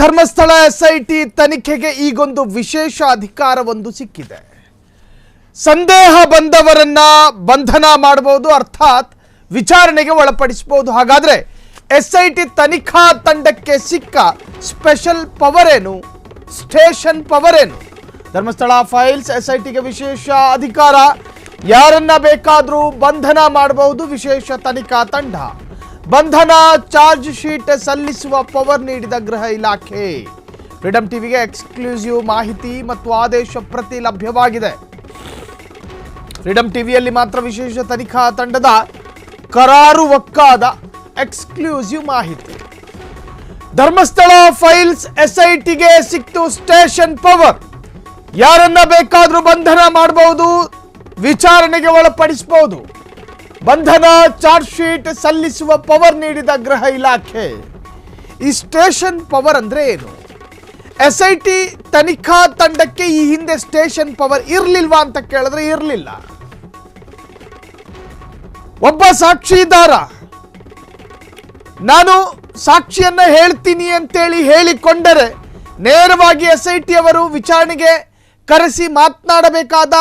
Dharmasthala SIT ತನಿಖೆಗೆ ಈಗೊಂದು ವಿಶೇಷ ಅಧಿಕಾರವೊಂದು ಸಿಕ್ಕಿದೆ. ಸಂದೇಹ ಬಂದವರನ್ನ ಬಂಧನ ಮಾಡಬಹುದು, ಅರ್ಥಾತ್ ವಿಚಾರಣೆಗೆ ಒಳಪಡಿಸಬಹುದು. ಹಾಗಾದ್ರೆ ಎಸ್ಐಟಿ ತನಿಖಾ ತಂಡಕ್ಕೆ ಸಿಕ್ಕ ಸ್ಪೆಷಲ್ ಪವರ್ ಏನು, ಸ್ಟೇಷನ್ ಪವರ್ ಏನು? ಧರ್ಮಸ್ಥಳ ಫೈಲ್ಸ್ ಎಸ್ಐಟಿಗೆ ವಿಶೇಷ ಅಧಿಕಾರ, ಯಾರನ್ನ ಬೇಕಾದರೂ ಬಂಧನ ಮಾಡಬಹುದು. ವಿಶೇಷ ತನಿಖಾ ತಂಡ ಬಂಧನ ಚಾರ್ಜ್ ಶೀಟ್ ಸಲ್ಲಿಸುವ ಪವರ್ ನೀಡಿದ ಗೃಹ ಇಲಾಖೆ. ಫ್ರೀಡಂ ಟಿವಿಗೆ ಎಕ್ಸ್ಕ್ಲೂಸಿವ್ ಮಾಹಿತಿ ಮತ್ತು ಆದೇಶ ಪ್ರತಿ ಲಭ್ಯವಾಗಿದೆ. ಫ್ರೀಡಂ ಟಿವಿಯಲ್ಲಿ ಮಾತ್ರ ವಿಶೇಷ ತನಿಖಾ ತಂಡದ ಕರಾರುವಕ್ಕಾದ ಎಕ್ಸ್ಕ್ಲೂಸಿವ್ ಮಾಹಿತಿ. ಧರ್ಮಸ್ಥಳ ಫೈಲ್ಸ್ ಎಸ್ಐಟಿಗೆ ಸಿಕ್ತು ಸ್ಟೇಷನ್ ಪವರ್, ಯಾರನ್ನ ಬೇಕಾದರೂ ಬಂಧನ ಮಾಡಬಹುದು, ವಿಚಾರಣೆಗೆ ಒಳಪಡಿಸಬಹುದು. ಬಂಧನ ಚಾರ್ಜ್ ಶೀಟ್ ಸಲ್ಲಿಸುವ ಪವರ್ ನೀಡಿದ ಗೃಹ ಇಲಾಖೆ. ಈ ಸ್ಟೇಷನ್ ಪವರ್ ಅಂದ್ರೆ ಏನು? ಎಸ್ಐಟಿ ತನಿಖಾ ತಂಡಕ್ಕೆ ಈ ಹಿಂದೆ ಸ್ಟೇಷನ್ ಪವರ್ ಇರಲಿಲ್ವಾ ಅಂತ ಕೇಳಿದ್ರೆ ಇರಲಿಲ್ಲ. ಒಬ್ಬ ಸಾಕ್ಷಿದಾರ ನಾನು ಸಾಕ್ಷಿಯನ್ನ ಹೇಳ್ತೀನಿ ಅಂತೇಳಿ ಹೇಳಿಕೊಂಡರೆ ನೇರವಾಗಿ ಎಸ್ಐಟಿ ಅವರು ವಿಚಾರಣೆಗೆ ಕರೆಸಿ ಮಾತನಾಡಬೇಕಾದ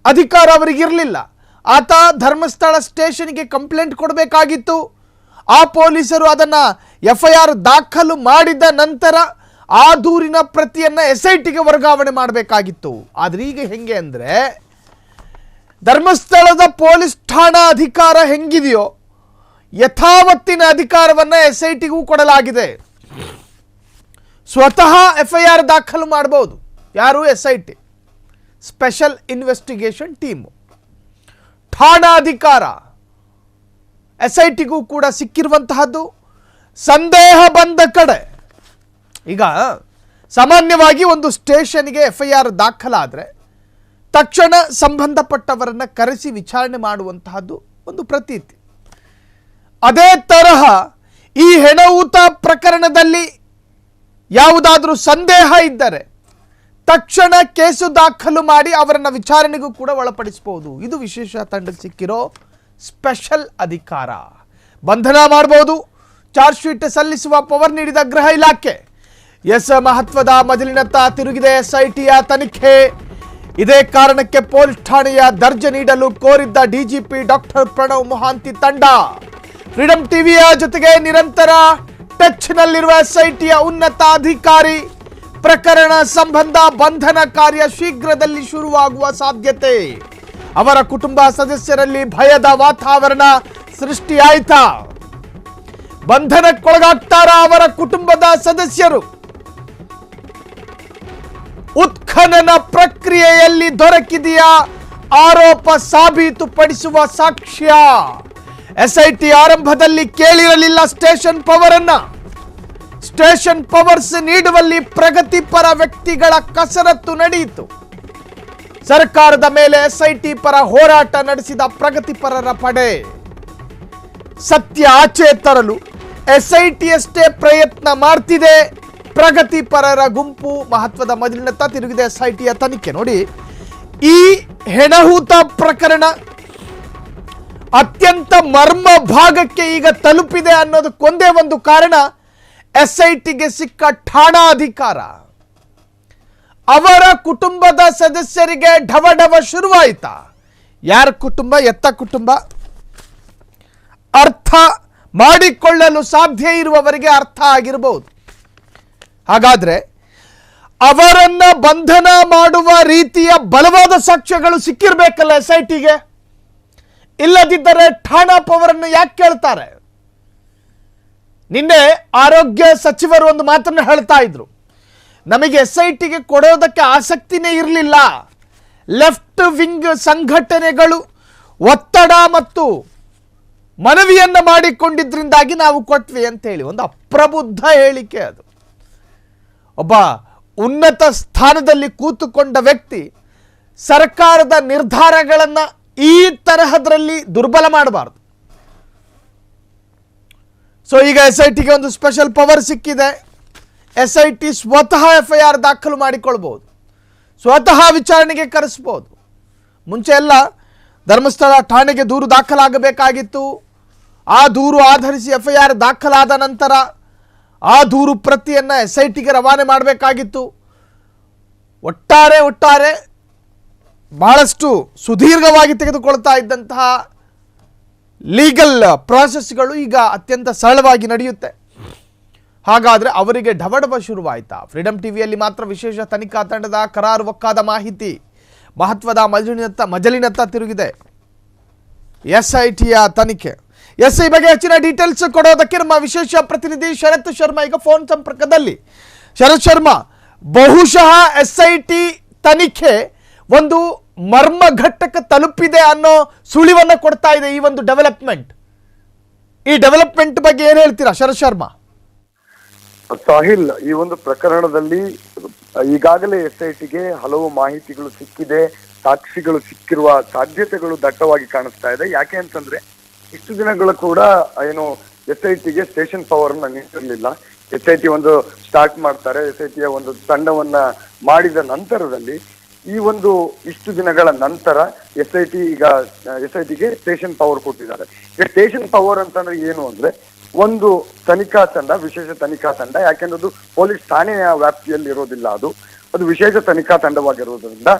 ಅಧಿಕಾರ ಅವರಿಗಿರಲಿಲ್ಲ. ಆತ ಧರ್ಮಸ್ಥಳ ಸ್ಟೇಷನ್ಗೆ ಕಂಪ್ಲೇಂಟ್ ಕೊಡಬೇಕಾಗಿತ್ತು. ಆ ಪೊಲೀಸರು ಅದನ್ನು FIR ದಾಖಲು ಮಾಡಿದ ನಂತರ ಆ ದೂರಿನ ಪ್ರತಿಯನ್ನು SITಗೆ ವರ್ಗಾವಣೆ ಮಾಡಬೇಕಾಗಿತ್ತು. ಆದರೆ ಈಗ ಹೆಂಗೆ ಅಂದರೆ, ಧರ್ಮಸ್ಥಳದ ಪೊಲೀಸ್ ಠಾಣಾ ಅಧಿಕಾರ ಹೆಂಗಿದೆಯೋ ಯಥಾವತ್ತಿನ ಅಧಿಕಾರವನ್ನು SITಗೂ ಕೊಡಲಾಗಿದೆ. ಸ್ವತಃ FIR ದಾಖಲು ಮಾಡಬಹುದು. ಯಾರು? SIT, special investigation team. ಠಾಣಾ ಅಧಿಕಾರ SITಗೂ ಕೂಡ ಸಿಕ್ಕಿರುವಂತಹದ್ದು. ಸಂದೇಹ ಬಂದ ಕಡೆ, ಈಗ ಸಾಮಾನ್ಯವಾಗಿ ಒಂದು ಸ್ಟೇಷನ್ಗೆ FIR ದಾಖಲಾದರೆ ತಕ್ಷಣ ಸಂಬಂಧಪಟ್ಟವರನ್ನು ಕರೆಸಿ ವಿಚಾರಣೆ ಮಾಡುವಂತಹದ್ದು ಒಂದು ಪ್ರತೀತಿ. ಅದೇ ತರಹ ಈ ಹೆಣಯೂತ ಪ್ರಕರಣದಲ್ಲಿ ಯಾವುದಾದ್ರೂ ಸಂದೇಹ ಇದ್ದರೆ ತಕ್ಷಣ ಕೇಸು ದಾಖಲು ಮಾಡಿ ಅವರನ್ನು ವಿಚಾರಣೆಗೂ ಕೂಡ ಒಳಪಡಿಸಬಹುದು. ಇದು ವಿಶೇಷ ತಂಡಕ್ಕೆ ಸಿಕ್ಕಿರೋ ಸ್ಪೆಷಲ್ ಅಧಿಕಾರ. ಬಂಧನ ಮಾಡಬಹುದು, ಚಾರ್ಜ್ ಶೀಟ್ ಸಲ್ಲಿಸುವ ಪವರ್ ನೀಡಿದ ಗೃಹ ಇಲಾಖೆ. ಮಹತ್ವದ ಮಜಲಿನತ್ತ ತಿರುಗಿದೆ SITಯ ತನಿಖೆ. ಇದೇ ಕಾರಣಕ್ಕೆ ಪೊಲೀಸ್ ಠಾಣೆಯ ದರ್ಜೆ ನೀಡಲು ಕೋರಿದ್ದ DGP ಡಾಕ್ಟರ್ ಪ್ರಣವ್ ಮೊಹಾಂತಿ ತಂಡ ಫ್ರೀಡಂ ಟಿವಿಯ ಜೊತೆಗೆ ನಿರಂತರ ಟಚ್ನಲ್ಲಿರುವ SITಯ ಉನ್ನತ ಅಧಿಕಾರಿ. ಪ್ರಕರಣ ಸಂಬಂಧ ಬಂಧನ ಕಾರ್ಯ ಶೀಘ್ರದಲ್ಲಿ ಶುರುವಾಗುವ ಸಾಧ್ಯತೆ. ಅವರ ಕುಟುಂಬ ಸದಸ್ಯರಲ್ಲಿ ಭಯದ ವಾತಾವರಣ ಸೃಷ್ಟಿಯಾಯಿತಾ? ಬಂಧನಕ್ಕೊಳಗಾಗ್ತಾರಾ ಅವರ ಕುಟುಂಬದ ಸದಸ್ಯರು? ಉತ್ಖನನ ಪ್ರಕ್ರಿಯೆಯಲ್ಲಿ ದೊರಕಿದೆಯಾ ಆರೋಪ ಸಾಬೀತುಪಡಿಸುವ ಸಾಕ್ಷ್ಯ? SIT ಆರಂಭದಲ್ಲಿ ಕೇಳಿರಲಿಲ್ಲ ಸ್ಟೇಷನ್ ಪವರ್ ಅನ್ನ. ಸ್ಟೇಷನ್ ಪವರ್ಸ್ ನೀಡುವಲ್ಲಿ ಪ್ರಗತಿಪರ ವ್ಯಕ್ತಿಗಳ ಕಸರತ್ತು ನಡೆಯಿತು. ಸರ್ಕಾರದ ಮೇಲೆ SIT ಪರ ಹೋರಾಟ ನಡೆಸಿದ ಪ್ರಗತಿಪರರ ಪಡೆ. ಸತ್ಯ ಆಚೆ ತರಲು SIT ಅಷ್ಟೇ ಪ್ರಯತ್ನ ಮಾಡ್ತಿದೆ. ಪ್ರಗತಿಪರರ ಗುಂಪು. ಮಹತ್ವದ ಮಜಲಿನತ್ತ ತಿರುಗಿದೆ SITಯ ತನಿಖೆ. ನೋಡಿ, ಈ ಹೆಣಯೂತ ಪ್ರಕರಣ ಅತ್ಯಂತ ಮರ್ಮ ಭಾಗಕ್ಕೆ ಈಗ ತಲುಪಿದೆ ಅನ್ನೋದಕ್ಕೊಂದೇ ಒಂದು ಕಾರಣ, SITಗೆ ಸಿಕ್ಕ ಠಾಣಾ ಅಧಿಕಾರ. ಅವರ ಕುಟುಂಬದ ಸದಸ್ಯರಿಗೆ ಢವಢವ ಶುರುವಾಯಿತಾ? ಯಾರ ಕುಟುಂಬ, ಎತ್ತ ಕುಟುಂಬ? ಅರ್ಥ ಮಾಡಿಕೊಳ್ಳಲು ಸಾಧ್ಯ ಇರುವವರಿಗೆ ಅರ್ಥ ಆಗಿರಬಹುದು. ಹಾಗಾದ್ರೆ ಅವರನ್ನ ಬಂಧನ ಮಾಡುವ ರೀತಿಯ ಬಲವಾದ ಸಾಕ್ಷ್ಯಗಳು ಸಿಕ್ಕಿರ್ಬೇಕಲ್ಲ SITಗೆ. ಇಲ್ಲದಿದ್ದರೆ ಠಾಣಾ ಪವರನ್ನು ಯಾಕೆ ಕೇಳ್ತಾರೆ? ನಿನ್ನೆ ಆರೋಗ್ಯ ಸಚಿವರು ಒಂದು ಮಾತನ್ನು ಹೇಳ್ತಾ ಇದ್ರು, ನಮಗೆ SITಗೆ ಕೊಡೋದಕ್ಕೆ ಆಸಕ್ತಿನೇ ಇರಲಿಲ್ಲ. ಲೆಫ್ಟ್ ವಿಂಗ್ ಸಂಘಟನೆಗಳು ಒತ್ತಡ ಮತ್ತು ಮನವಿಯನ್ನ ಮಾಡಿಕೊಂಡಿದ್ರಿಂದಾಗಿ ನಾವು ಕೊಟ್ವಿ ಅಂತ ಹೇಳಿ ಒಂದು ಅಪ್ರಬುದ್ಧ ಹೇಳಿಕೆ ಅದು. ಒಬ್ಬ ಉನ್ನತ ಸ್ಥಾನದಲ್ಲಿ ಕೂತುಕೊಂಡ ವ್ಯಕ್ತಿ ಸರ್ಕಾರದ ನಿರ್ಧಾರಗಳನ್ನು ಈ ತರಹದ್ರಲ್ಲಿ ದುರ್ಬಲ ಮಾಡಬಾರ್ದು. ಸೊ ಈಗ SITಗೆ ಒಂದು ಸ್ಪೆಷಲ್ ಪವರ್ ಸಿಕ್ಕಿದೆ. SIT ಸ್ವತಃ FIR ದಾಖಲು ಮಾಡಿಕೊಳ್ಬಹುದು, ಸ್ವತಃ ವಿಚಾರಣೆಗೆ ಕರೆಸಬಹುದು. ಮುಂಚೆ ಎಲ್ಲ ಧರ್ಮಸ್ಥಳ ಠಾಣೆಗೆ ದೂರು ದಾಖಲಾಗಬೇಕಾಗಿತ್ತು. ಆ ದೂರು ಆಧರಿಸಿ FIR ದಾಖಲಾದ ನಂತರ ಆ ದೂರು ಪ್ರತಿಯನ್ನು SITಗೆ ರವಾನೆ ಮಾಡಬೇಕಾಗಿತ್ತು. ಒಟ್ಟಾರೆ ಬಹಳಷ್ಟು ಸುದೀರ್ಘವಾಗಿ ತೆಗೆದುಕೊಳ್ತಾ ಇದ್ದಂತಹ ಲೀಗಲ್ ಪ್ರಾಸೆಸ್ಗಳು ಈಗ ಅತ್ಯಂತ ಸರಳವಾಗಿ ನಡೆಯುತ್ತೆ. ಹಾಗಾದರೆ ಅವರಿಗೆ ಢವಢವ ಶುರುವಾಯಿತಾ? ಫ್ರೀಡಮ್ ಟಿವಿಯಲ್ಲಿ ಮಾತ್ರ ವಿಶೇಷ ತನಿಖಾ ತಂಡದ ಕರಾರುವಕ್ಕಾದ ಮಾಹಿತಿ ಮಹತ್ವದ ಮಜಲಿನತ್ತ ತಿರುಗಿದೆ. SITಯ ತನಿಖೆ. SI ಬಗ್ಗೆ ಹೆಚ್ಚಿನ ಡೀಟೇಲ್ಸ್ ಕೊಡೋದಕ್ಕೆ ನಮ್ಮ ವಿಶೇಷ ಪ್ರತಿನಿಧಿ ಶರತ್ ಶರ್ಮಾ ಈಗ ಫೋನ್ ಸಂಪರ್ಕದಲ್ಲಿ. ಶರತ್ ಶರ್ಮಾ, ಬಹುಶಃ SIT ತನಿಖೆ ಒಂದು ಮರ್ಮ ಘಟ್ಟಕ್ಕೆ ತಲುಪಿದೆ ಅನ್ನೋ ಸುಳಿವನ್ನ ಕೊಡ್ತಾ ಇದೆ ಈ ಒಂದು ಡೆವಲಪ್ಮೆಂಟ್. ಈ ಡೆವಲಪ್ಮೆಂಟ್ ಬಗ್ಗೆ ಏನು ಹೇಳ್ತೀರಾ ಶರತ್ ಶರ್ಮಾ? ಸಾಹಿಲ್, ಈ ಒಂದು ಪ್ರಕರಣದಲ್ಲಿ ಈಗಾಗಲೇ SITಗೆ ಹಲವು ಮಾಹಿತಿಗಳು ಸಿಕ್ಕಿದೆ, ಸಾಕ್ಷಿಗಳು ಸಿಕ್ಕಿರುವ ಸಾಧ್ಯತೆಗಳು ದಟ್ಟವಾಗಿ ಕಾಣಿಸ್ತಾ ಇದೆ. ಯಾಕೆ ಅಂತಂದ್ರೆ ಇಷ್ಟು ದಿನಗಳು ಕೂಡ ಏನು SITಗೆ ಸ್ಟೇಷನ್ ಪವರ್ ಅನ್ನ ನೀಡಿರಲಿಲ್ಲ. SIT ಒಂದು ಸ್ಟಾರ್ಟ್ ಮಾಡ್ತಾರೆ, SITಯ ಒಂದು ತಂಡವನ್ನ ಮಾಡಿದ ನಂತರದಲ್ಲಿ ಈ ಒಂದು ಇಷ್ಟು ದಿನಗಳ ನಂತರ SITಗೆ ಸ್ಟೇಷನ್ ಪವರ್ ಕೊಟ್ಟಿದ್ದಾರೆ. ಸ್ಟೇಷನ್ ಪವರ್ ಅಂತಂದ್ರೆ ಏನು ಅಂದ್ರೆ ಒಂದು ತನಿಖಾ ತಂಡ, ವಿಶೇಷ ತನಿಖಾ ತಂಡ. ಯಾಕೆಂದ್ರೆ ಅದು ಪೊಲೀಸ್ ಠಾಣೆಯ ವ್ಯಾಪ್ತಿಯಲ್ಲಿ ಇರೋದಿಲ್ಲ, ಅದು ವಿಶೇಷ ತನಿಖಾ ತಂಡವಾಗಿರೋದ್ರಿಂದ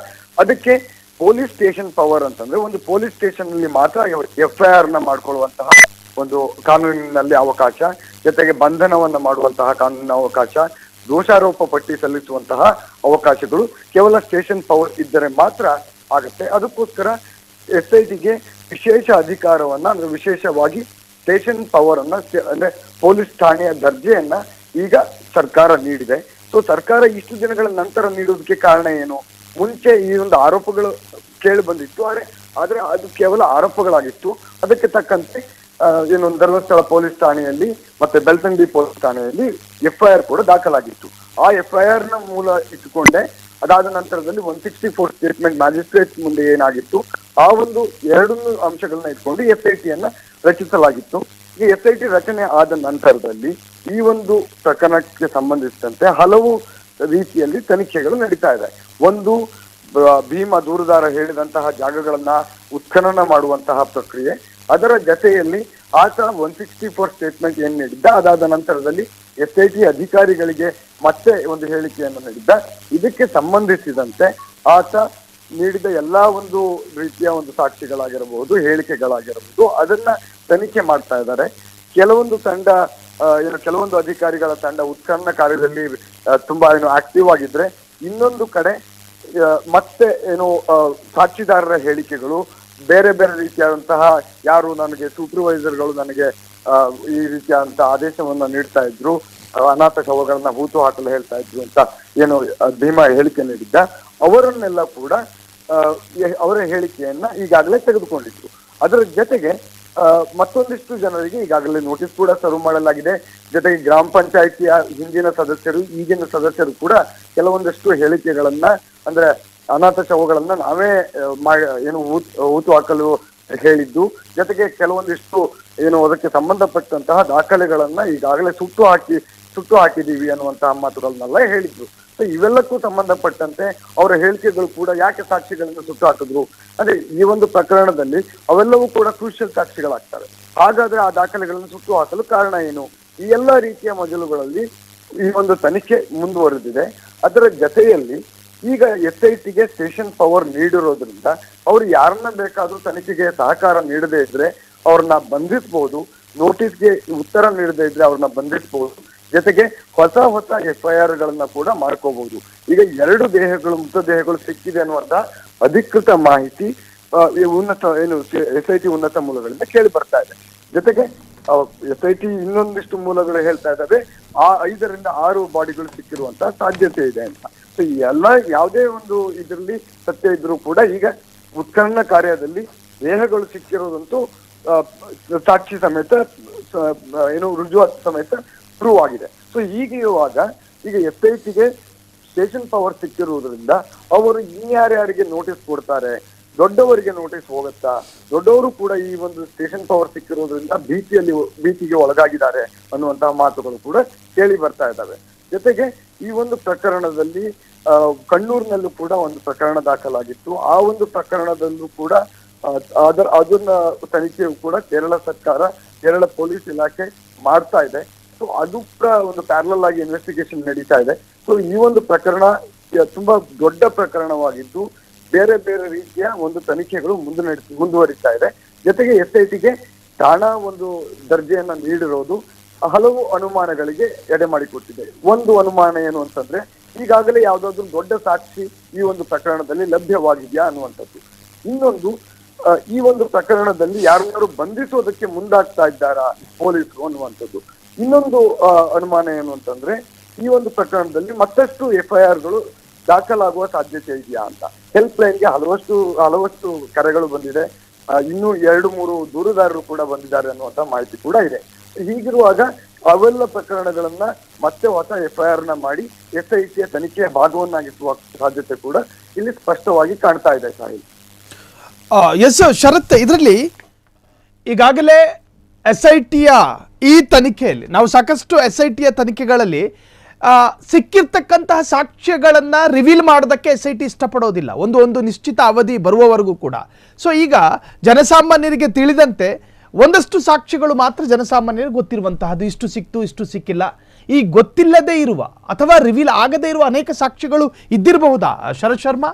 ಅದಕ್ಕೆ ಪೊಲೀಸ್ ಸ್ಟೇಷನ್ ಪವರ್ ಅಂತಂದ್ರೆ ಒಂದು ಪೊಲೀಸ್ ಸ್ಟೇಷನ್ ಅಲ್ಲಿ ಮಾತ್ರ FIR ನ ಮಾಡ್ಕೊಳ್ಳುವಂತಹ ಒಂದು ಕಾನೂನಿನಲ್ಲಿ ಅವಕಾಶ, ಜೊತೆಗೆ ಬಂಧನವನ್ನ ಮಾಡುವಂತಹ ಕಾನೂನಿನ ಅವಕಾಶ, ದೋಷಾರೋಪ ಪಟ್ಟಿ ಸಲ್ಲಿಸುವಂತಹ ಅವಕಾಶಗಳು ಕೇವಲ ಸ್ಟೇಷನ್ ಪವರ್ ಇದ್ದರೆ ಮಾತ್ರ ಆಗುತ್ತೆ. ಅದಕ್ಕೋಸ್ಕರ SITಗೆ ವಿಶೇಷ ಅಧಿಕಾರವನ್ನ ಅಂದ್ರೆ ವಿಶೇಷವಾಗಿ ಸ್ಟೇಷನ್ ಪವರ್ ಅನ್ನ ಅಂದ್ರೆ ಪೊಲೀಸ್ ಠಾಣೆಯ ದರ್ಜೆಯನ್ನ ಈಗ ಸರ್ಕಾರ ನೀಡಿದೆ. ಸೊ ಸರ್ಕಾರ ಇಷ್ಟು ದಿನಗಳ ನಂತರ ನೀಡುವುದಕ್ಕೆ ಕಾರಣ ಏನು? ಮುಂಚೆ ಈ ಒಂದು ಆರೋಪಗಳು ಕೇಳಿ ಬಂದಿತ್ತು, ಆದ್ರೆ ಅದು ಕೇವಲ ಆರೋಪಗಳಾಗಿತ್ತು. ಅದಕ್ಕೆ ತಕ್ಕಂತೆ ಧರ್ಮಸ್ಥಳ ಪೊಲೀಸ್ ಠಾಣೆಯಲ್ಲಿ ಮತ್ತೆ ಬೆಳ್ತಂಗಡಿ ಪೊಲೀಸ್ ಠಾಣೆಯಲ್ಲಿ FIR ಕೂಡ ದಾಖಲಾಗಿತ್ತು. ಆ FIR ನ ಮೂಲ ಇಟ್ಟುಕೊಂಡೆ ಅದಾದ ನಂತರದಲ್ಲಿ 164 ಸ್ಟೇಟ್ಮೆಂಟ್ ಮ್ಯಾಜಿಸ್ಟ್ರೇಟ್ ಮುಂದೆ ಏನಾಗಿತ್ತು ಆ ಒಂದು ಎರಡನ್ನು ಅಂಶಗಳನ್ನ ಇಟ್ಕೊಂಡು SITಯನ್ನ ರಚಿಸಲಾಗಿತ್ತು. ಈ SIT ರಚನೆ ಆದ ನಂತರದಲ್ಲಿ ಈ ಒಂದು ಪ್ರಕರಣಕ್ಕೆ ಸಂಬಂಧಿಸಿದಂತೆ ಹಲವು ರೀತಿಯಲ್ಲಿ ತನಿಖೆಗಳು ನಡೀತಾ ಇದೆ. ಒಂದು, ಭೀಮಾ ದೂರುದಾರ ಹೇಳಿದಂತಹ ಜಾಗಗಳನ್ನ ಉತ್ಖನನ ಮಾಡುವಂತಹ ಪ್ರಕ್ರಿಯೆ, ಅದರ ಜೊತೆಯಲ್ಲಿ ಆತ 164 ಸ್ಟೇಟ್ಮೆಂಟ್ ಏನ್ ನೀಡಿದ್ದ, ಅದಾದ ನಂತರದಲ್ಲಿ SIT ಅಧಿಕಾರಿಗಳಿಗೆ ಮತ್ತೆ ಒಂದು ಹೇಳಿಕೆಯನ್ನು ನೀಡಿದ್ದ. ಇದಕ್ಕೆ ಸಂಬಂಧಿಸಿದಂತೆ ಆತ ನೀಡಿದ ಎಲ್ಲಾ ಒಂದು ರೀತಿಯ ಒಂದು ಸಾಕ್ಷಿಗಳಾಗಿರಬಹುದು, ಹೇಳಿಕೆಗಳಾಗಿರಬಹುದು, ಅದನ್ನ ತನಿಖೆ ಮಾಡ್ತಾ ಇದ್ದಾರೆ. ಕೆಲವೊಂದು ಅಧಿಕಾರಿಗಳ ತಂಡ ಉತ್ಖನನ ಕಾರ್ಯದಲ್ಲಿ ತುಂಬಾ ಆಕ್ಟಿವ್ ಆಗಿದ್ರೆ, ಇನ್ನೊಂದು ಕಡೆ ಮತ್ತೆ ಸಾಕ್ಷಿದಾರರ ಹೇಳಿಕೆಗಳು, ಬೇರೆ ಬೇರೆ ರೀತಿಯಾದಂತಹ ಯಾರು ನನಗೆ ಸೂಪರ್ವೈಸರ್ಗಳು ನನಗೆ ಈ ರೀತಿಯಾದಂತಹ ಆದೇಶವನ್ನ ನೀಡ್ತಾ ಇದ್ರು, ಅನಾಥ ಶವಗಳನ್ನ ಹೂತು ಹಾಕಲು ಹೇಳ್ತಾ ಇದ್ರು ಅಂತ ಭೀಮಾ ಹೇಳಿಕೆ ನೀಡಿದ್ದ, ಅವರನ್ನೆಲ್ಲ ಕೂಡ ಅವರ ಹೇಳಿಕೆಯನ್ನ ಈಗಾಗಲೇ ತೆಗೆದುಕೊಂಡಿದ್ರು. ಅದರ ಜೊತೆಗೆ ಮತ್ತೊಂದಿಷ್ಟು ಜನರಿಗೆ ಈಗಾಗಲೇ ನೋಟಿಸ್ ಕೂಡ ಸರ್ವ್ ಮಾಡಲಾಗಿದೆ. ಜೊತೆಗೆ ಗ್ರಾಮ ಪಂಚಾಯಿತಿಯ ಹಿಂದಿನ ಸದಸ್ಯರು, ಈಗಿನ ಸದಸ್ಯರು ಕೂಡ ಕೆಲವೊಂದಷ್ಟು ಹೇಳಿಕೆಗಳನ್ನ ಅಂದ್ರೆ ಅನಾಥ ಶವಗಳನ್ನ ನಾವೇ ಹೂತು ಹಾಕಲು ಹೇಳಿದ್ದು, ಜೊತೆಗೆ ಕೆಲವೊಂದಿಷ್ಟು ಅದಕ್ಕೆ ಸಂಬಂಧಪಟ್ಟಂತಹ ದಾಖಲೆಗಳನ್ನ ಈಗಾಗಲೇ ಸುಟ್ಟು ಹಾಕಿದೀವಿ ಅನ್ನುವಂತಹ ಮಾತುಗಳನ್ನೆಲ್ಲ ಹೇಳಿದ್ರು. ಸೊ ಇವೆಲ್ಲಕ್ಕೂ ಸಂಬಂಧಪಟ್ಟಂತೆ ಅವರ ಹೇಳಿಕೆಗಳು ಕೂಡ ಯಾಕೆ ಸಾಕ್ಷಿಗಳನ್ನ ಸುಟ್ಟು ಹಾಕಿದ್ರು ಅಂದ್ರೆ ಈ ಒಂದು ಪ್ರಕರಣದಲ್ಲಿ ಅವೆಲ್ಲವೂ ಕೂಡ ಕ್ರೂಷಿಯಲ್ ಸಾಕ್ಷಿಗಳಾಗ್ತವೆ. ಹಾಗಾದ್ರೆ ಆ ದಾಖಲೆಗಳನ್ನು ಸುಟ್ಟು ಹಾಕಲು ಕಾರಣ ಏನು? ಈ ಎಲ್ಲಾ ರೀತಿಯ ಮಜಲುಗಳಲ್ಲಿ ಈ ಒಂದು ತನಿಖೆ ಮುಂದುವರೆದಿದೆ. ಅದರ ಜೊತೆಯಲ್ಲಿ ಈಗ SITಗೆ ಸ್ಟೇಷನ್ ಪವರ್ ನೀಡಿರೋದ್ರಿಂದ ಅವ್ರು ಯಾರನ್ನ ಬೇಕಾದ್ರೂ ತನಿಖೆಗೆ ಸಹಕಾರ ನೀಡದೇ ಇದ್ರೆ ಅವ್ರನ್ನ ಬಂಧಿಸಬಹುದು, ನೋಟಿಸ್ಗೆ ಉತ್ತರ ನೀಡದೇ ಇದ್ರೆ ಅವ್ರನ್ನ ಬಂಧಿಸಬಹುದು, ಜೊತೆಗೆ ಹೊಸ FIR ಗಳನ್ನ ಕೂಡ ಮಾಡ್ಕೋಬಹುದು. ಈಗ 2 ಮೃತದೇಹಗಳು ಸಿಕ್ಕಿದೆ ಅನ್ನುವಂತ ಅಧಿಕೃತ ಮಾಹಿತಿ SIT ಉನ್ನತ ಮೂಲಗಳಿಂದ ಕೇಳಿ ಬರ್ತಾ ಇದೆ. ಜೊತೆಗೆ SIT ಇನ್ನೊಂದಿಷ್ಟು ಮೂಲಗಳು ಹೇಳ್ತಾ ಇದ್ದಾವೆ 5 ರಿಂದ 6 ಬಾಡಿಗಳು ಸಿಕ್ಕಿರುವಂತ ಸಾಧ್ಯತೆ ಇದೆ ಅಂತ. ಸೊ ಎಲ್ಲ ಯಾವುದೇ ಒಂದು ಇದರಲ್ಲಿ ಸತ್ಯ ಇದ್ರೂ ಕೂಡ ಈಗ ಉತ್ಖನನ ಕಾರ್ಯದಲ್ಲಿ ದೇಹಗಳು ಸಿಕ್ಕಿರೋದಂತೂ ಸಾಕ್ಷಿ ಸಮೇತ ರುಜುವಾತು ಸಮೇತ ಪ್ರೂವ್ ಆಗಿದೆ. ಸೊ ಹೀಗಿರುವಾಗ ಈಗ SITಗೆ ಸ್ಟೇಷನ್ ಪವರ್ ಸಿಕ್ಕಿರುವುದರಿಂದ ಅವರು ಇನ್ಯಾರ್ಯಾರಿಗೆ ನೋಟಿಸ್ ಕೊಡ್ತಾರೆ, ದೊಡ್ಡವರಿಗೆ ನೋಟಿಸ್ ಹೋಗುತ್ತಾ, ದೊಡ್ಡವರು ಕೂಡ ಈ ಒಂದು ಸ್ಟೇಷನ್ ಪವರ್ ಸಿಕ್ಕಿರೋದ್ರಿಂದ ಭೀತಿಗೆ ಒಳಗಾಗಿದ್ದಾರೆ ಅನ್ನುವಂತಹ ಮಾತುಗಳು ಕೂಡ ಕೇಳಿ ಬರ್ತಾ ಇದ್ದಾವೆ. ಜೊತೆಗೆ ಈ ಒಂದು ಪ್ರಕರಣದಲ್ಲಿ ಕಣ್ಣೂರಿನಲ್ಲೂ ಕೂಡ ಒಂದು ಪ್ರಕರಣ ದಾಖಲಾಗಿತ್ತು. ಆ ಒಂದು ಪ್ರಕರಣದಲ್ಲೂ ಕೂಡ ಅದನ್ನ ತನಿಖೆಯು ಕೂಡ ಕೇರಳ ಸರ್ಕಾರ, ಕೇರಳ ಪೊಲೀಸ್ ಇಲಾಖೆ ಮಾಡ್ತಾ ಇದೆ. ಸೊ ಅದು ಒಂದು ಪ್ಯಾರಲಲ್ ಆಗಿ ಇನ್ವೆಸ್ಟಿಗೇಷನ್ ನಡೀತಾ ಇದೆ. ಸೊ ಈ ಒಂದು ಪ್ರಕರಣ ತುಂಬಾ ದೊಡ್ಡ ಪ್ರಕರಣವಾಗಿದ್ದು ಬೇರೆ ಬೇರೆ ರೀತಿಯ ಒಂದು ತನಿಖೆಗಳು ಮುಂದುವರಿತಾ ಇದೆ. ಜೊತೆಗೆ SITಗೆ ಠಾಣಾ ಒಂದು ದರ್ಜೆಯನ್ನ ನೀಡಿರೋದು ಹಲವು ಅನುಮಾನಗಳಿಗೆ ಎಡೆ ಮಾಡಿಕೊಟ್ಟಿದೆ. ಒಂದು ಅನುಮಾನ ಏನು ಅಂತಂದ್ರೆ, ಈಗಾಗಲೇ ಯಾವ್ದಾದ್ರು ದೊಡ್ಡ ಸಾಕ್ಷಿ ಈ ಒಂದು ಪ್ರಕರಣದಲ್ಲಿ ಲಭ್ಯವಾಗಿದೆಯಾ ಅನ್ನುವಂಥದ್ದು. ಇನ್ನೊಂದು, ಈ ಒಂದು ಪ್ರಕರಣದಲ್ಲಿ ಯಾರು ಬಂಧಿಸೋದಕ್ಕೆ ಮುಂದಾಗ್ತಾ ಇದ್ದಾರಾ ಪೊಲೀಸರು ಅನ್ನುವಂಥದ್ದು. ಇನ್ನೊಂದು ಅನುಮಾನ ಏನು ಅಂತಂದ್ರೆ, ಈ ಒಂದು ಪ್ರಕರಣದಲ್ಲಿ ಮತ್ತಷ್ಟು FIRಗಳು ದಾಖಲಾಗುವ ಸಾಧ್ಯತೆ ಇದೆಯಾ ಅಂತ. ಹೆಲ್ಪ್ ಲೈನ್ಗೆ ಹಲವಷ್ಟು ಕರೆಗಳು ಬಂದಿದೆ. ಇನ್ನೂ 2-3 ದೂರುದಾರರು ಕೂಡ ಬಂದಿದ್ದಾರೆ ಅನ್ನುವಂತ ಮಾಹಿತಿ ಕೂಡ ಇದೆ. ಹೀಗಿರುವಾಗ ಅವೆಲ್ಲ ಪ್ರಕರಣಗಳನ್ನ ಮತ್ತೆ ಹೊಸ FIR ನ ಮಾಡಿ SITಯ ತನಿಖೆಯ ಭಾಗವನ್ನಾಗಿಸುವ ಸಾಧ್ಯತೆ ಕೂಡ ಇಲ್ಲಿ ಸ್ಪಷ್ಟವಾಗಿ ಕಾಣ್ತಾ ಇದೆ. ಸಾಹಿಲ್, ಎಸ್ ಶರತ್, ಇದರಲ್ಲಿ ಈಗಾಗಲೇ SITಯ ಈ ತನಿಖೆಯಲ್ಲಿ ನಾವು ಸಾಕಷ್ಟು SITಯ ತನಿಖೆಗಳಲ್ಲಿ ಸಿಕ್ಕಿರ್ತಕ್ಕಂತಹ ಸಾಕ್ಷ್ಯಗಳನ್ನ ರಿವೀಲ್ ಮಾಡೋದಕ್ಕೆ SIT ಇಷ್ಟಪಡೋದಿಲ್ಲ, ಒಂದು ನಿಶ್ಚಿತ ಅವಧಿ ಬರುವವರೆಗೂ ಕೂಡ. ಸೊ ಈಗ ಜನಸಾಮಾನ್ಯರಿಗೆ ತಿಳಿದಂತೆ ಒಂದಷ್ಟು ಸಾಕ್ಷ್ಯಗಳು ಮಾತ್ರ ಜನಸಾಮಾನ್ಯರಿಗೆ ಗೊತ್ತಿರುವಂತಹದ್ದು, ಇಷ್ಟು ಸಿಕ್ತು ಇಷ್ಟು ಸಿಕ್ಕಿಲ್ಲ. ಈ ಗೊತ್ತಿಲ್ಲದೆ ಇರುವ ಅಥವಾ ರಿವೀಲ್ ಆಗದೇ ಇರುವ ಅನೇಕ ಸಾಕ್ಷ್ಯಗಳು ಇದ್ದಿರಬಹುದಾ ಶರತ್ ಶರ್ಮಾ?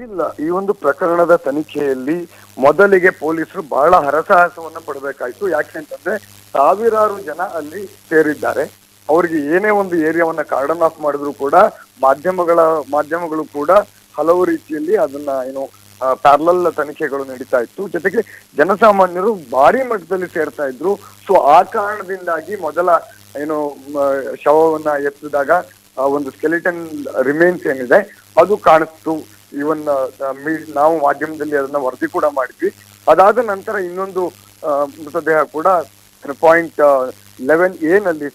ಇಲ್ಲ, ಈ ಒಂದು ಪ್ರಕರಣದ ತನಿಖೆಯಲ್ಲಿ ಮೊದಲಿಗೆ ಪೊಲೀಸರು ಬಹಳ ಹರಸಾಹಸವನ್ನ ಪಡಬೇಕಾಯ್ತು. ಯಾಕೆ ಅಂತಂದ್ರೆ ಸಾವಿರಾರು ಜನ ಅಲ್ಲಿ ಸೇರಿದ್ದಾರೆ. ಅವ್ರಿಗೆ ಏನೇ ಒಂದು ಏರಿಯಾವನ್ನ ಕಾರ್ಡನ್ ಆಫ್ ಮಾಡಿದ್ರು ಕೂಡ ಮಾಧ್ಯಮಗಳು ಕೂಡ ಹಲವು ರೀತಿಯಲ್ಲಿ ಅದನ್ನ ಪ್ಯಾರಲಲ್ ತನಿಖೆಗಳು ನಡೀತಾ ಇತ್ತು. ಜೊತೆಗೆ ಜನಸಾಮಾನ್ಯರು ಭಾರಿ ಮಟ್ಟದಲ್ಲಿ ಸೇರ್ತಾ ಇದ್ರು. ಸೊ ಆ ಕಾರಣದಿಂದಾಗಿ ಮೊದಲ ಶವವನ್ನ ಎತ್ತಿದಾಗ ಒಂದು ಸ್ಕೆಲಿಟನ್ ರಿಮೇನ್ಸ್ ಏನಿದೆ ಅದು ಕಾಣಿಸ್ತು. ಇವನ್ ನಾವು ಮಾಧ್ಯಮದಲ್ಲಿ ಅದನ್ನ ವರದಿ ಕೂಡ ಮಾಡಿದ್ವಿ. ಅದಾದ ನಂತರ ಇನ್ನೊಂದು ಮೃತದೇಹ ಕೂಡ ಪಾಯಿಂಟ್ 11A ನಲ್ಲಿ.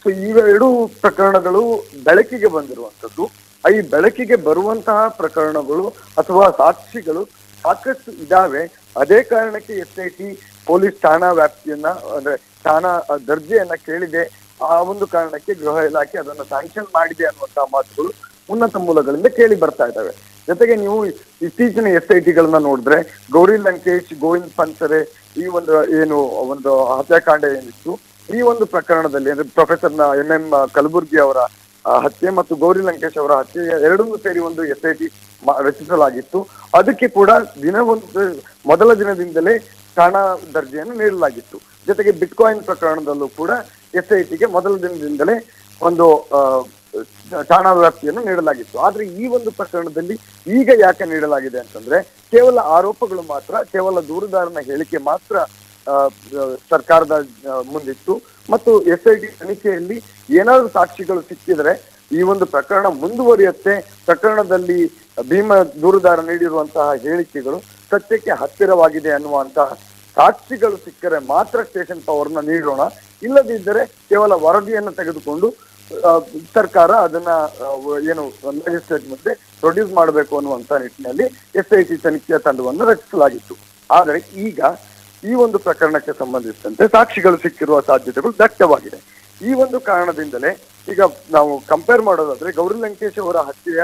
ಸೊ ಇವೆರಡು ಪ್ರಕರಣಗಳು ಬೆಳಕಿಗೆ ಬಂದಿರುವಂತದ್ದು. ಈ ಬೆಳಕಿಗೆ ಬರುವಂತಹ ಪ್ರಕರಣಗಳು ಅಥವಾ ಸಾಕ್ಷಿಗಳು ಸಾಕಷ್ಟು ಇದಾವೆ. ಅದೇ ಕಾರಣಕ್ಕೆ SIT ಪೊಲೀಸ್ ಠಾಣಾ ವ್ಯಾಪ್ತಿಯನ್ನ ಅಂದ್ರೆ ಠಾಣಾ ದರ್ಜೆಯನ್ನ ಕೇಳಿದೆ. ಆ ಒಂದು ಕಾರಣಕ್ಕೆ ಗೃಹ ಇಲಾಖೆ ಅದನ್ನ ಸ್ಯಾಂಕ್ಷನ್ ಮಾಡಿದೆ ಅನ್ನುವಂತಹ ಮಾತುಗಳು ಉನ್ನತ ಮೂಲಗಳಿಂದ ಕೇಳಿ ಬರ್ತಾ ಇದ್ದಾವೆ. ಜೊತೆಗೆ ನೀವು ಇತ್ತೀಚಿನ SITಗಳನ್ನ ನೋಡಿದ್ರೆ ಗೌರಿ ಲಂಕೇಶ್, ಗೋವಿಂದ್ ಪನ್ಸರೆ ಈ ಒಂದು ಹತ್ಯಾಕಾಂಡ ಏನಿತ್ತು, ಈ ಒಂದು ಪ್ರಕರಣದಲ್ಲಿ ಅಂದ್ರೆ ಪ್ರೊಫೆಸರ್ MM ಕಲಬುರ್ಗಿ ಅವರ ಹತ್ಯೆ ಮತ್ತು ಗೌರಿ ಲಂಕೇಶ್ ಅವರ ಹತ್ಯೆ ಎರಡನ್ನೂ ಸೇರಿ ಒಂದು SIT ರಚಿಸಲಾಗಿತ್ತು. ಅದಕ್ಕೆ ಕೂಡ ಮೊದಲ ದಿನದಿಂದಲೇ ಠಾಣಾ ದರ್ಜೆಯನ್ನು ನೀಡಲಾಗಿತ್ತು. ಜೊತೆಗೆ ಬಿಟ್ಕಾಯಿನ್ ಪ್ರಕರಣದಲ್ಲೂ ಕೂಡ SITಗೆ ಮೊದಲ ದಿನದಿಂದಲೇ ಒಂದು ಠಾಣಾ ವ್ಯಾಪ್ತಿಯನ್ನು ನೀಡಲಾಗಿತ್ತು. ಆದ್ರೆ ಈ ಒಂದು ಪ್ರಕರಣದಲ್ಲಿ ಈಗ ಯಾಕೆ ನೀಡಲಾಗಿದೆ ಅಂತಂದ್ರೆ ಕೇವಲ ಆರೋಪಗಳು ಮಾತ್ರ, ಕೇವಲ ದೂರುದಾರನ ಹೇಳಿಕೆ ಮಾತ್ರ ಸರ್ಕಾರದ ಮುಂದಿತ್ತು. ಮತ್ತು SIT ತನಿಖೆಯಲ್ಲಿ ಏನಾದರೂ ಸಾಕ್ಷಿಗಳು ಸಿಕ್ಕಿದ್ರೆ ಈ ಒಂದು ಪ್ರಕರಣ ಮುಂದುವರಿಯುತ್ತೆ. ಪ್ರಕರಣದಲ್ಲಿ ದೂರುದಾರ ನೀಡಿರುವಂತಹ ಹೇಳಿಕೆಗಳು ಸತ್ಯಕ್ಕೆ ಹತ್ತಿರವಾಗಿದೆ ಅನ್ನುವಂತಹ ಸಾಕ್ಷಿಗಳು ಸಿಕ್ಕರೆ ಮಾತ್ರ ಸ್ಟೇಷನ್ ಪವರ್ನ ನೀಡೋಣ, ಇಲ್ಲದಿದ್ದರೆ ಕೇವಲ ವರದಿಯನ್ನು ತೆಗೆದುಕೊಂಡು ಸರ್ಕಾರ ಅದನ್ನ ಮ್ಯಾಜಿಸ್ಟ್ರೇಟ್ ಮುಂದೆ ಪ್ರೊಡ್ಯೂಸ್ ಮಾಡಬೇಕು ಅನ್ನುವಂತ ನಿಟ್ಟಿನಲ್ಲಿ SIT ತನಿಖೆಯ ತಂಡವನ್ನು ರಚಿಸಲಾಗಿತ್ತು. ಆದರೆ ಈಗ ಈ ಒಂದು ಪ್ರಕರಣಕ್ಕೆ ಸಂಬಂಧಿಸಿದಂತೆ ಸಾಕ್ಷಿಗಳು ಸಿಕ್ಕಿರುವ ಸಾಧ್ಯತೆಗಳು ದಟ್ಟವಾಗಿದೆ. ಈ ಒಂದು ಕಾರಣದಿಂದಲೇ ಈಗ ನಾವು ಕಂಪೇರ್ ಮಾಡೋದಾದ್ರೆ ಗೌರಿ ಲಂಕೇಶ್ ಅವರ ಹತ್ಯೆಯ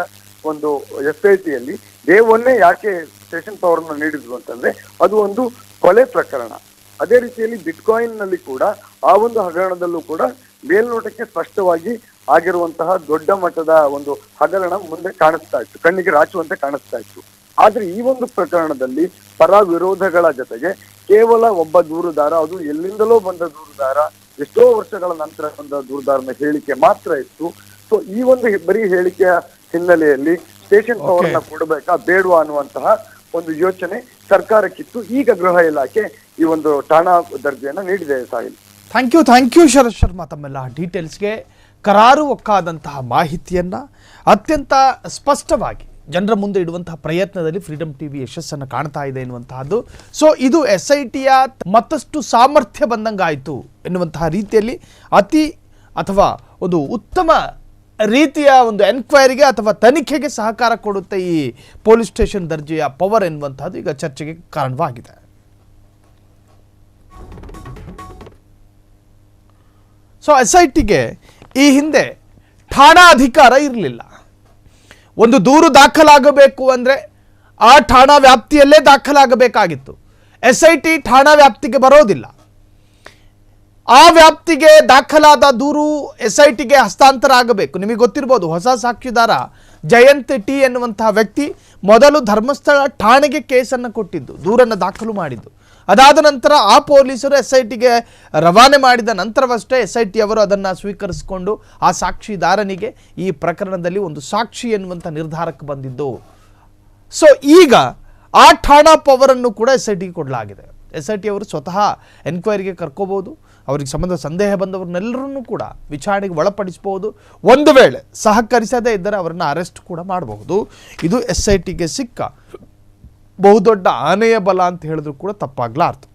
ಒಂದು SITಯಲ್ಲಿ ಡೇ 1 ಯಾಕೆ ಸ್ಟೇಷನ್ ಪವರ್ನ ನೀಡಿದ್ರು ಅಂತಂದ್ರೆ ಅದು ಒಂದು ಕೊಲೆ ಪ್ರಕರಣ. ಅದೇ ರೀತಿಯಲ್ಲಿ ಬಿಟ್ಕಾಯಿನ್ ನಲ್ಲಿ ಕೂಡ ಆ ಒಂದು ಹಗರಣದಲ್ಲೂ ಕೂಡ ಮೇಲ್ನೋಟಕ್ಕೆ ಸ್ಪಷ್ಟವಾಗಿ ಆಗಿರುವಂತಹ ದೊಡ್ಡ ಮಟ್ಟದ ಒಂದು ಹಗರಣ ಮುಂದೆ ಕಾಣಿಸ್ತಾ ಇತ್ತು, ಕಣ್ಣಿಗೆ ರಾಚುವಂತೆ ಕಾಣಿಸ್ತಾ ಇತ್ತು. ಆದ್ರೆ ಈ ಒಂದು ಪ್ರಕರಣದಲ್ಲಿ ಪರ ವಿರೋಧಗಳ ಜೊತೆಗೆ ಕೇವಲ ಒಬ್ಬ ದೂರುದಾರ, ಅದು ಎಲ್ಲಿಂದಲೋ ಬಂದ ದೂರುದಾರ, ಎಷ್ಟೋ ವರ್ಷಗಳ ನಂತರ ಬಂದ ದೂರುದಾರನ ಹೇಳಿಕೆ ಮಾತ್ರ ಇತ್ತು. ಸೊ ಈ ಒಂದು ಬರೀ ಹೇಳಿಕೆಯ ಹಿನ್ನೆಲೆಯಲ್ಲಿ ಸ್ಟೇಷನ್ ಪವರ್ನ ಕೊಡಬೇಕಾ ಬೇಡವಾ ಅನ್ನುವಂತಹ ಒಂದು ಯೋಚನೆ ಸರ್ಕಾರಕ್ಕಿತ್ತು. ಈಗ ಗೃಹ ಇಲಾಖೆ ಈ ಒಂದು ಠಾಣಾ ದರ್ಜೆಯನ್ನ ನೀಡಿದೆ. ಸಾಹಿಲ್, ಥ್ಯಾಂಕ್ ಯು ಶರತ್ ಶರ್ಮಾ, ತಮ್ಮೆಲ್ಲ ಡೀಟೇಲ್ಸ್ಗೆ ಕರಾರುವಕ್ಕಾದಂತಹ ಮಾಹಿತಿಯನ್ನು ಅತ್ಯಂತ ಸ್ಪಷ್ಟವಾಗಿ ಜನರ ಮುಂದೆ ಇಡುವಂತಹ ಪ್ರಯತ್ನದಲ್ಲಿ ಫ್ರೀಡಮ್ ಟಿವಿ ಯಶಸ್ಸನ್ನು ಕಾಣ್ತಾ ಇದೆ ಎನ್ನುವಂತಹದ್ದು. ಸೊ ಇದು SITಯ ಮತ್ತಷ್ಟು ಸಾಮರ್ಥ್ಯ ಬಂದಂಗಾಯಿತು ಎನ್ನುವಂತಹ ರೀತಿಯಲ್ಲಿ ಅಥವಾ ಒಂದು ಉತ್ತಮ ರೀತಿಯ ಒಂದು ಎನ್ಕ್ವೈರಿಗೆ ಅಥವಾ ತನಿಖೆಗೆ ಸಹಕಾರ ಕೊಡುತ್ತೆ ಈ ಪೊಲೀಸ್ ಸ್ಟೇಷನ್ ದರ್ಜೆಯ ಪವರ್ ಎನ್ನುವಂತಹದ್ದು ಈಗ ಚರ್ಚೆಗೆ ಕಾರಣವಾಗಿದೆ. ಸೊ SITಗೆ ಈ ಹಿಂದೆ ಠಾಣಾ ಅಧಿಕಾರ ಇರಲಿಲ್ಲ. ಒಂದು ದೂರು ದಾಖಲಾಗಬೇಕು ಅಂದರೆ ಆ ಠಾಣಾ ವ್ಯಾಪ್ತಿಯಲ್ಲೇ ದಾಖಲಾಗಬೇಕಾಗಿತ್ತು. SIT ಠಾಣಾ ವ್ಯಾಪ್ತಿಗೆ ಬರೋದಿಲ್ಲ. ಆ ವ್ಯಾಪ್ತಿಗೆ ದಾಖಲಾದ ದೂರು SITಗೆ ಹಸ್ತಾಂತರ ಆಗಬೇಕು. ನಿಮಗೆ ಗೊತ್ತಿರ್ಬೋದು, ಹೊಸ ಸಾಕ್ಷಿದಾರ ಜಯಂತ್ ಟಿ ಎನ್ನುವಂತಹ ವ್ಯಕ್ತಿ ಮೊದಲು ಧರ್ಮಸ್ಥಳ ಠಾಣೆಗೆ ಕೇಸನ್ನು ಕೊಟ್ಟಿದ್ದು, ದೂರನ್ನು ದಾಖಲು ಮಾಡಿದ್ದು. ಅದಾದ ನಂತರ ಆ ಪೊಲೀಸರು SITಗೆ ರವಾನೆ ಮಾಡಿದ ನಂತರವಷ್ಟೇ SIT ಅವರು ಅದನ್ನು ಸ್ವೀಕರಿಸಿಕೊಂಡು ಆ ಸಾಕ್ಷಿದಾರನಿಗೆ ಈ ಪ್ರಕರಣದಲ್ಲಿ ಒಂದು ಸಾಕ್ಷಿ ಎನ್ನುವಂಥ ನಿರ್ಧಾರಕ್ಕೆ ಬಂದಿದ್ದು. ಸೊ ಈಗ ಆ ಠಾಣಾ ಪವರನ್ನು ಕೂಡ SITಗೆ ಕೊಡಲಾಗಿದೆ. SIT ಅವರು ಸ್ವತಃ ಎನ್ಕ್ವೈರಿಗೆ ಕರ್ಕೋಬಹುದು, ಅವರಿಗೆ ಸಂದೇಹ ಬಂದವ್ರನ್ನೆಲ್ಲರನ್ನೂ ಕೂಡ ವಿಚಾರಣೆಗೆ ಒಳಪಡಿಸಬಹುದು. ಒಂದು ವೇಳೆ ಸಹಕರಿಸದೇ ಇದ್ದರೆ ಅವರನ್ನು ಅರೆಸ್ಟ್ ಕೂಡ ಮಾಡಬಹುದು. ಇದು SITಗೆ ಸಿಕ್ಕ ಬಹುದೊಡ್ಡ ಆನೆಯ ಬಲ ಅಂತ ಹೇಳಿದ್ರು ಕೂಡ ತಪ್ಪಾಗ್ಲಾರ್ದು.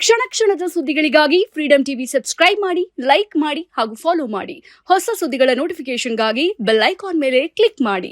ಕ್ಷಣ ಕ್ಷಣದ ಸುದ್ದಿಗಳಿಗಾಗಿ ಫ್ರೀಡಂ ಟಿವಿ ಸಬ್ಸ್ಕ್ರೈಬ್ ಮಾಡಿ, ಲೈಕ್ ಮಾಡಿ ಹಾಗೂ ಫಾಲೋ ಮಾಡಿ. ಹೊಸ ಸುದ್ದಿಗಳ ನೋಟಿಫಿಕೇಶನ್ಗಾಗಿ ಬೆಲ್ ಐಕಾನ್ ಮೇಲೆ ಕ್ಲಿಕ್ ಮಾಡಿ.